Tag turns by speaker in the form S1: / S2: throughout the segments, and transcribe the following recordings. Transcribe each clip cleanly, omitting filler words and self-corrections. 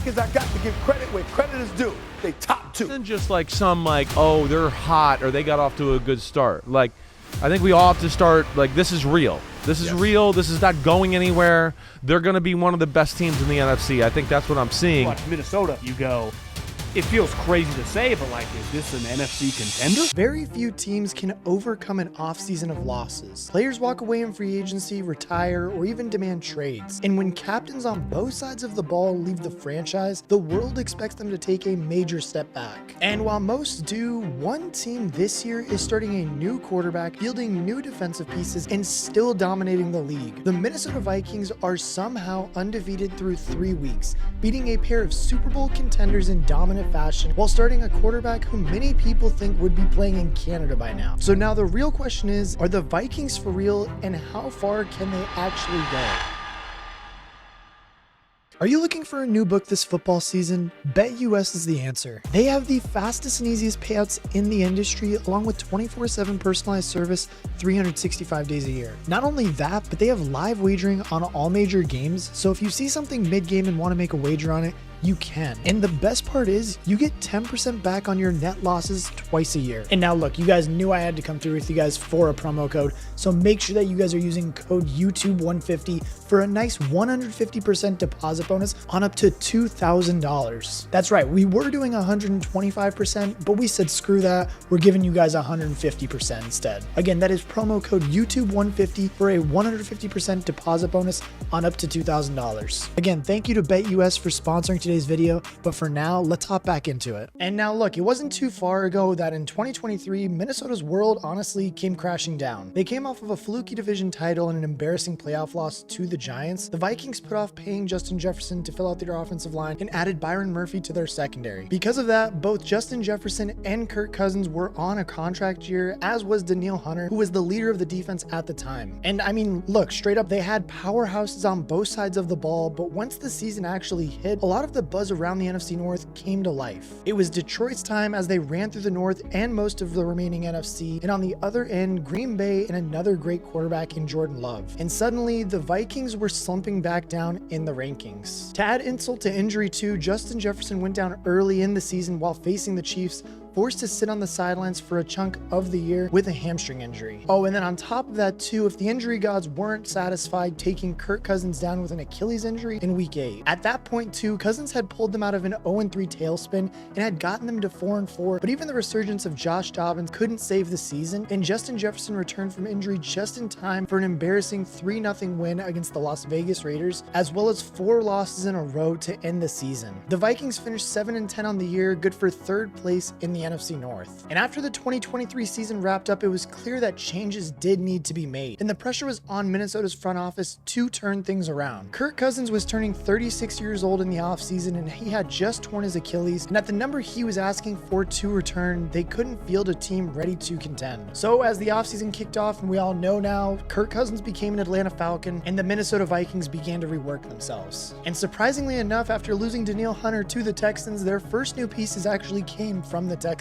S1: Vikings, I got to give credit where credit is due. They top 2.
S2: And just like some like, oh, they're hot or they got off to a good start. Like, I think we all have to start, like, this is real. This is real. This is not going anywhere. They're going to be one of the best teams in the NFC. I think that's what I'm seeing.
S3: Watch Minnesota, you go, it feels crazy to say, but like, is this an NFC contender?
S4: Very few teams can overcome an offseason of losses. Players walk away in free agency, retire, or even demand trades. And when captains on both sides of the ball leave the franchise, the world expects them to take a major step back. And while most do, one team this year is starting a new quarterback, fielding new defensive pieces, and still dominating the league. The Minnesota Vikings are somehow undefeated through 3 weeks, beating a pair of Super Bowl contenders in dominant fashion while starting a quarterback who many people think would be playing in Canada by now. So now the real question is, are the Vikings for real, and how far can they actually go? Are you looking for a new book this football season? BetUS is the answer. They have the fastest and easiest payouts in the industry, along with 24/7 personalized service 365 days a year. Not only that, but they have live wagering on all major games, so if you see something mid-game and want to make a wager on it, you can. And the best part is, you get 10% back on your net losses twice a year. And now look, you guys knew I had to come through with you guys for a promo code, so make sure that you guys are using code YouTube150 for a nice 150% deposit bonus on up to $2,000. That's right, we were doing 125%, but we said screw that, we're giving you guys 150% instead. Again, that is promo code YouTube150 for a 150% deposit bonus on up to $2,000. Again, thank you to BetUS for sponsoring today's video, but for now, let's hop back into it. And now look, it wasn't too far ago that in 2023, Minnesota's world honestly came crashing down. They came off of a fluky division title and an embarrassing playoff loss to the Giants. The Vikings put off paying Justin Jefferson to fill out their offensive line and added Byron Murphy to their secondary. Because of that, both Justin Jefferson and Kirk Cousins were on a contract year, as was Danielle Hunter, who was the leader of the defense at the time. And I mean, look, straight up, they had powerhouses on both sides of the ball, but once the season actually hit, a lot of the buzz around the NFC North came to life. It was Detroit's time as they ran through the North and most of the remaining NFC, and on the other end, Green Bay and another great quarterback in Jordan Love. And suddenly, the Vikings were slumping back down in the rankings. To add insult to injury too, Justin Jefferson went down early in the season while facing the Chiefs, forced to sit on the sidelines for a chunk of the year with a hamstring injury. Oh, and then on top of that too, if the injury gods weren't satisfied taking Kirk Cousins down with an Achilles injury in week 8. At that point too, Cousins had pulled them out of an 0-3 tailspin and had gotten them to 4-4, but even the resurgence of Josh Dobbins couldn't save the season, and Justin Jefferson returned from injury just in time for an embarrassing 3-0 win against the Las Vegas Raiders, as well as 4 losses in a row to end the season. The Vikings finished 7-10 on the year, good for 3rd place in the NFC North. And after the 2023 season wrapped up, it was clear that changes did need to be made, and the pressure was on Minnesota's front office to turn things around. Kirk Cousins was turning 36 years old in the offseason, and he had just torn his Achilles, and at the number he was asking for to return, they couldn't field a team ready to contend. So as the offseason kicked off, and we all know now, Kirk Cousins became an Atlanta Falcon, and the Minnesota Vikings began to rework themselves. And surprisingly enough, after losing Danielle Hunter to the Texans, their first new pieces actually came from the Texans.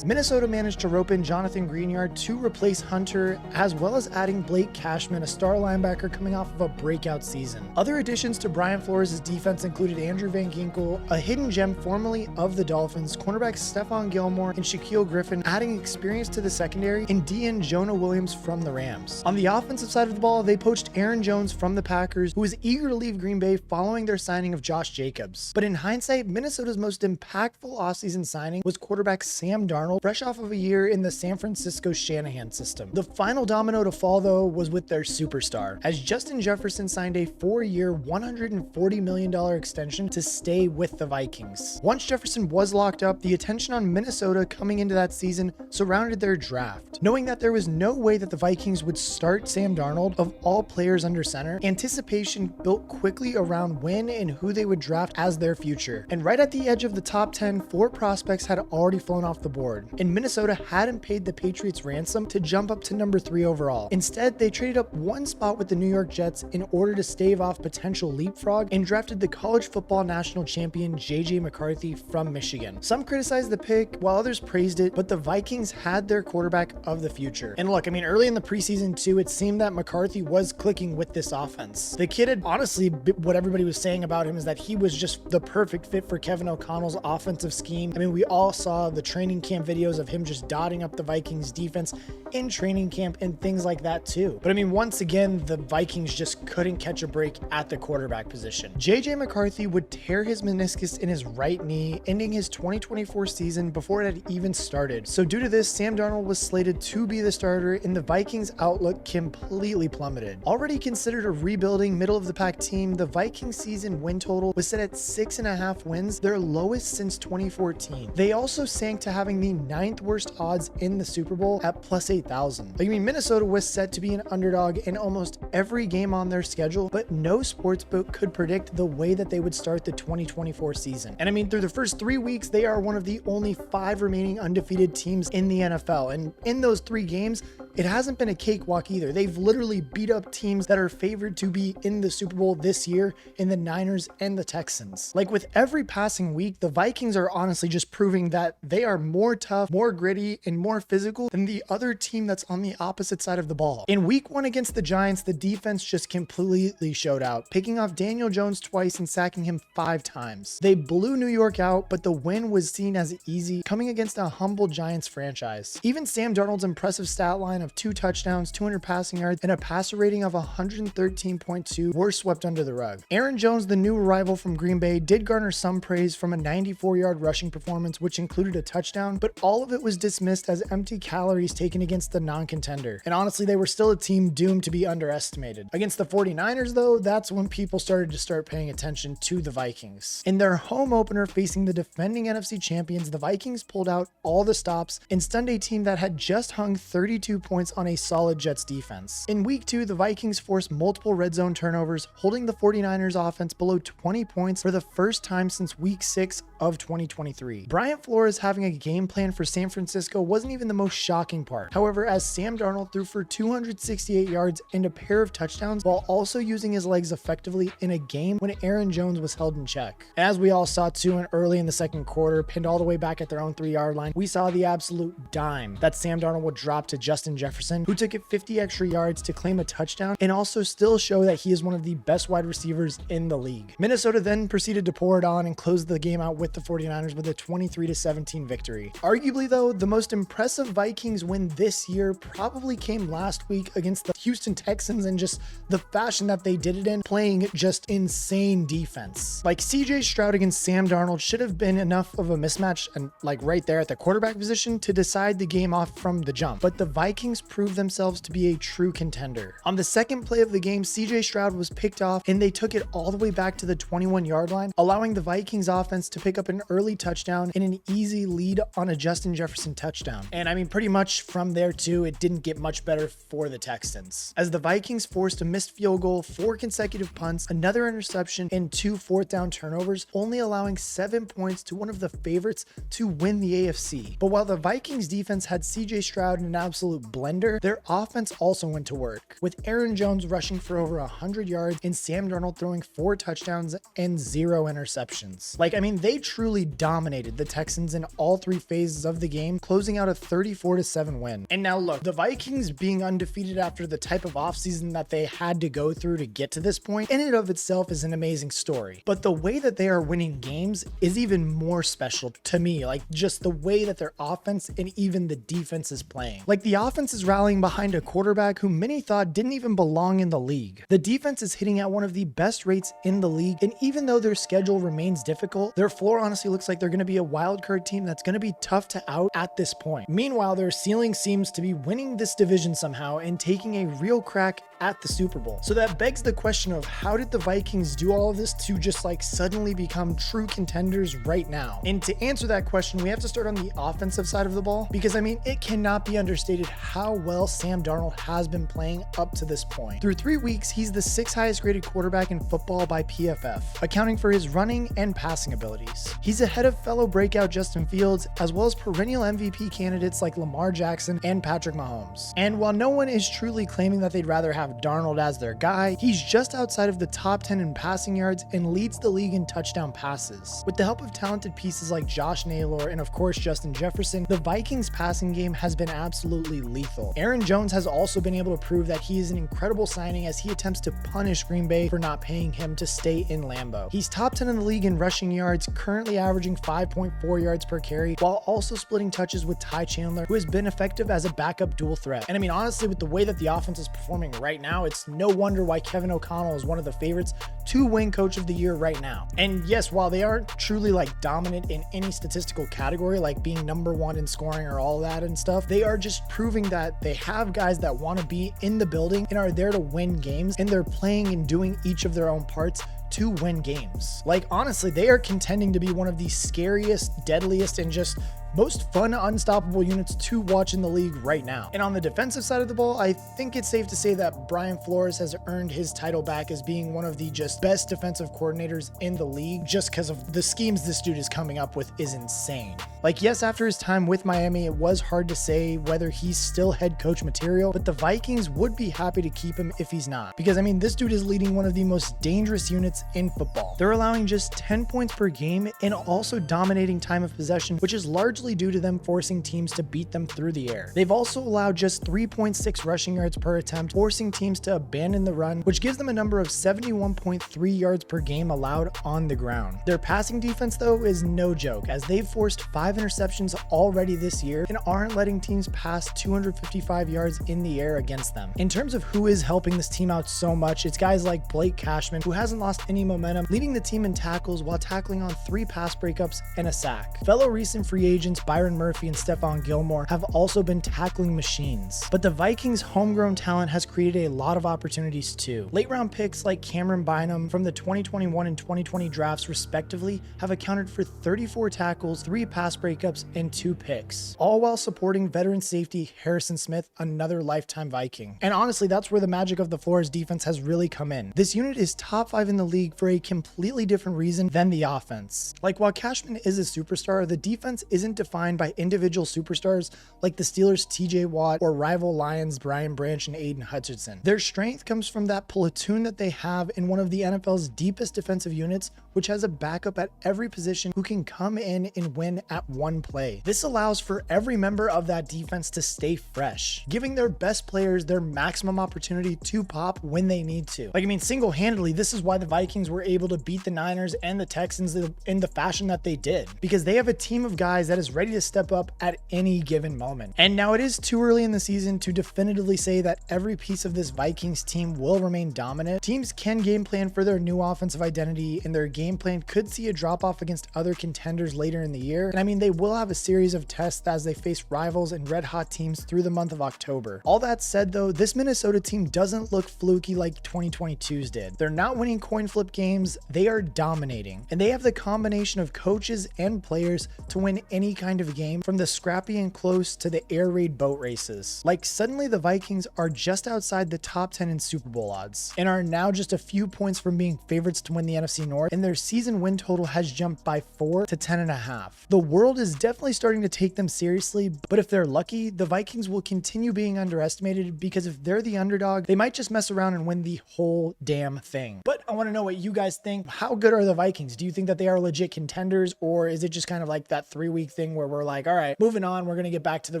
S4: Minnesota managed to rope in Jonathan Greenyard to replace Hunter, as well as adding Blake Cashman, a star linebacker coming off of a breakout season. Other additions to Brian Flores' defense included Andrew Van Ginkel, a hidden gem formerly of the Dolphins, cornerbacks Stephon Gilmore and Shaquille Griffin, adding experience to the secondary, and DN Jonah Williams from the Rams. On the offensive side of the ball, they poached Aaron Jones from the Packers, who was eager to leave Green Bay following their signing of Josh Jacobs. But in hindsight, Minnesota's most impactful offseason signing was quarterback Sam Darnold, fresh off of a year in the San Francisco Shanahan system. The final domino to fall, though, was with their superstar, as Justin Jefferson signed a 4-year, $140 million extension to stay with the Vikings. Once Jefferson was locked up, the attention on Minnesota coming into that season surrounded their draft. Knowing that there was no way that the Vikings would start Sam Darnold, of all players under center, anticipation built quickly around when and who they would draft as their future. And right at the edge of the top 10, 4 prospects had already flown off off the board, and Minnesota hadn't paid the Patriots ransom to jump up to number 3 overall. Instead, they traded up one spot with the New York Jets in order to stave off potential leapfrog and drafted the college football national champion J.J. McCarthy from Michigan. Some criticized the pick while others praised it, but the Vikings had their quarterback of the future. And look, I mean, early in the preseason too, it seemed that McCarthy was clicking with this offense. The kid had honestly, what everybody was saying about him is that he was just the perfect fit for Kevin O'Connell's offensive scheme. I mean, we all saw the training camp videos of him just dotting up the Vikings defense in training camp and things like that too. But I mean, once again, the Vikings just couldn't catch a break at the quarterback position. J.J. McCarthy would tear his meniscus in his right knee, ending his 2024 season before it had even started. So due to this, Sam Darnold was slated to be the starter, and the Vikings' outlook completely plummeted. Already considered a rebuilding middle of the pack team, the Vikings season win total was set at 6.5 wins, their lowest since 2014. They also sank to having the 9th worst odds in the Super Bowl at plus 8,000. I mean, Minnesota was set to be an underdog in almost every game on their schedule, but no sportsbook could predict the way that they would start the 2024 season. And I mean, through the first 3 weeks, they are one of the only 5 remaining undefeated teams in the NFL. And in those 3 games, it hasn't been a cakewalk either. They've literally beat up teams that are favored to be in the Super Bowl this year in the Niners and the Texans. Like with every passing week, the Vikings are honestly just proving that they are more tough, more gritty, and more physical than the other team that's on the opposite side of the ball. In week 1 against the Giants, the defense just completely showed out, picking off Daniel Jones twice and sacking him 5 times. They blew New York out, but the win was seen as easy, coming against a humble Giants franchise. Even Sam Darnold's impressive stat line of 2 touchdowns, 200 passing yards, and a passer rating of 113.2 were swept under the rug. Aaron Jones, the new arrival from Green Bay, did garner some praise from a 94-yard rushing performance, which included a touchdown, but all of it was dismissed as empty calories taken against the non-contender. And honestly, they were still a team doomed to be underestimated. Against the 49ers, though, that's when people started to paying attention to the Vikings. In their home opener facing the defending NFC champions, the Vikings pulled out all the stops and stunned a team that had just hung 32 points on a solid Jets defense. In week 2, the Vikings forced multiple red zone turnovers, holding the 49ers offense below 20 points for the first time since week 6 of 2023. Brian Flores having a game plan for San Francisco wasn't even the most shocking part. However, as Sam Darnold threw for 268 yards and a pair of touchdowns while also using his legs effectively in a game when Aaron Jones was held in check. As we all saw too, and early in the second quarter, pinned all the way back at their own 3-yard line, we saw the absolute dime that Sam Darnold would drop to Justin Jefferson, who took it 50 extra yards to claim a touchdown and also still show that he is one of the best wide receivers in the league. Minnesota then proceeded to pour it on and close the game out with the 49ers with a 23-17 victory. Arguably though, the most impressive Vikings win this year probably came last week against the Houston Texans, and just the fashion that they did it in, playing just insane defense. Like CJ Stroud against Sam Darnold should have been enough of a mismatch, and like right there at the quarterback position, to decide the game off from the jump. But the Vikings proved themselves to be a true contender. On the second play of the game, CJ Stroud was picked off and they took it all the way back to the 21-yard line, allowing the Vikings offense to pick up an early touchdown and an easy lead on a Justin Jefferson touchdown. And I mean, pretty much from there too, it didn't get much better for the Texans, as the Vikings forced a missed field goal, 4 consecutive punts, another interception, and 2 fourth-down turnovers, only allowing 7 points to one of the favorites to win the AFC. But while the Vikings defense had CJ Stroud in an absolute blender, their offense also went to work, with Aaron Jones rushing for over 100 yards and Sam Darnold throwing 4 touchdowns and 0 interceptions. Like, I mean, they truly dominated the Texans in all 3 phases of the game, closing out a 34-7 win. And now look, the Vikings being undefeated after the type of offseason that they had to go through to get to this point, in and of itself is an amazing story. But the way that they are winning games is even more special to me, like just the way that their offense and even the defense is playing. Like, the offense is rallying behind a quarterback who many thought didn't even belong in the league. The defense is hitting at one of the best rates in the league, and even though their schedule remains difficult, their floor honestly looks like they're going to be a wildcard team that's going to be tough to out at this point. Meanwhile, their ceiling seems to be winning this division somehow and taking a real crack at the Super Bowl. So that begs the question of, how did the Vikings do all of this to just like suddenly become true contenders right now? And to answer that question, we have to start on the offensive side of the ball, because I mean, it cannot be understated how well Sam Darnold has been playing up to this point. Through 3 weeks, he's the 6th highest graded quarterback in football by PFF, accounting for his running and passing abilities. He's ahead of fellow breakout Justin Fields, as well as perennial MVP candidates like Lamar Jackson and Patrick Mahomes. And while no one is truly claiming that they'd rather have Darnold as their guy, he's just outside of the top 10 in passing yards and leads the league in touchdown passes. With the help of talented pieces like Josh Naylor and of course Justin Jefferson, the Vikings passing game has been absolutely lethal. Aaron Jones has also been able to prove that he is an incredible signing as he attempts to punish Green Bay for not paying him to stay in Lambeau. He's top 10 in the league in rushing yards, currently averaging 5.4 yards per carry, while also splitting touches with Ty Chandler, who has been effective as a backup dual threat. And I mean, honestly, with the way that the offense is performing right now, it's no wonder why Kevin O'Connell is one of the favorites to win Coach of the Year right now. And yes, while they aren't truly like dominant in any statistical category, like being number one in scoring or all that and stuff, they are just proving that they have guys that want to be in the building and are there to win games, and they're playing and doing each of their own parts to win games. Like, honestly, they are contending to be one of the scariest, deadliest, and just most fun, unstoppable units to watch in the league right now. And on the defensive side of the ball, I think it's safe to say that Brian Flores has earned his title back as being one of the just best defensive coordinators in the league, just because of the schemes this dude is coming up with is insane. Like, yes, after his time with Miami, it was hard to say whether he's still head coach material, but the Vikings would be happy to keep him if he's not. Because, I mean, this dude is leading one of the most dangerous units in football. They're allowing just 10 points per game and also dominating time of possession, which is largely due to them forcing teams to beat them through the air. They've also allowed just 3.6 rushing yards per attempt, forcing teams to abandon the run, which gives them a number of 71.3 yards per game allowed on the ground. Their passing defense, though, is no joke, as they've forced 5 interceptions already this year and aren't letting teams pass 255 yards in the air against them. In terms of who is helping this team out so much, it's guys like Blake Cashman, who hasn't lost any momentum, leading the team in tackles while tackling on 3 pass breakups and a sack. Fellow recent free agents Byron Murphy and Stephon Gilmore have also been tackling machines. But the Vikings' homegrown talent has created a lot of opportunities too. Late round picks like Cameron Bynum from the 2021 and 2020 drafts respectively have accounted for 34 tackles, 3 pass breakups, and 2 picks, all while supporting veteran safety Harrison Smith, another lifetime Viking. And honestly, that's where the magic of the Flores defense has really come in. This unit is top 5 in the league for a completely different reason than the offense. Like, while Cashman is a superstar, the defense isn't defined by individual superstars like the Steelers' TJ Watt or rival Lions' Brian Branch and Aiden Hutchinson. Their strength comes from that platoon that they have in one of the NFL's deepest defensive units, which has a backup at every position who can come in and win at one play. This allows for every member of that defense to stay fresh, giving their best players their maximum opportunity to pop when they need to. Like, I mean, single-handedly, this is why the Vikings were able to beat the Niners and the Texans in the fashion that they did, because they have a team of guys that is ready to step up at any given moment. And now it is too early in the season to definitively say that every piece of this Vikings team will remain dominant. Teams can game plan for their new offensive identity, and their game plan could see a drop off against other contenders later in the year. And I mean, they will have a series of tests as they face rivals and red hot teams through the month of October. All that said though, this Minnesota team doesn't look fluky like 2022's did. They're not winning coin flip games, they are dominating. And they have the combination of coaches and players to win any kind of game, from the scrappy and close to the air raid boat races. Like, suddenly the Vikings are just outside the top 10 in Super Bowl odds and are now just a few points from being favorites to win the NFC North, and their season win total has jumped by 4 to 10.5. The world is definitely starting to take them seriously, but if they're lucky, the Vikings will continue being underestimated, because if they're the underdog, they might just mess around and win the whole damn thing. But I want to know what you guys think. How good are the Vikings? Do you think that they are legit contenders, or is it just kind of like that 3-week thing where we're like, all right, moving on, we're going to get back to the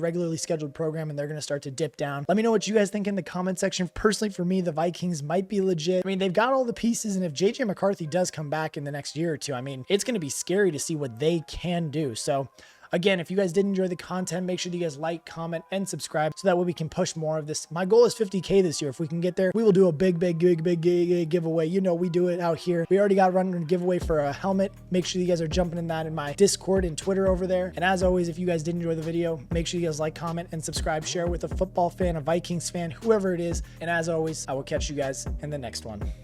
S4: regularly scheduled program and they're going to start to dip down? Let me know what you guys think in the comment section. Personally, for me, the Vikings might be legit. I mean, they've got all the pieces, and if JJ McCarthy does come back in the next year or two, I mean, it's going to be scary to see what they can do. So again, if you guys did enjoy the content, make sure that you guys like, comment, and subscribe so that way we can push more of this. My goal is 50K this year. If we can get there, we will do a big giveaway. You know, we do it out here. We already got running a giveaway for a helmet. Make sure you guys are jumping in that in my Discord and Twitter over there. And as always, if you guys did enjoy the video, make sure you guys like, comment, and subscribe. Share with a football fan, a Vikings fan, whoever it is. And as always, I will catch you guys in the next one.